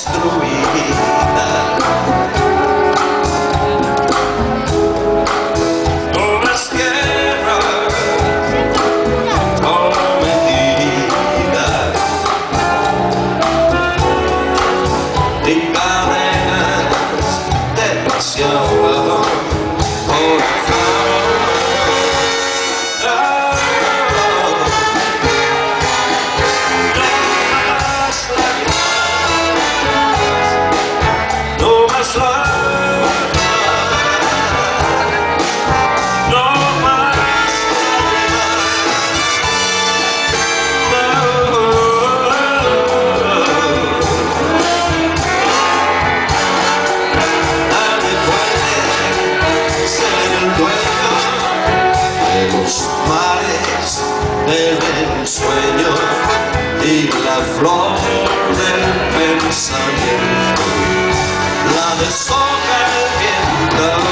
destruida. No más tierra prometida, ni cadenas de pasión. Por favor, no más lágrimas, no más nadie puede ser el dueño de los mares del ensueño y la flor del pensamiento la deshoja el viento.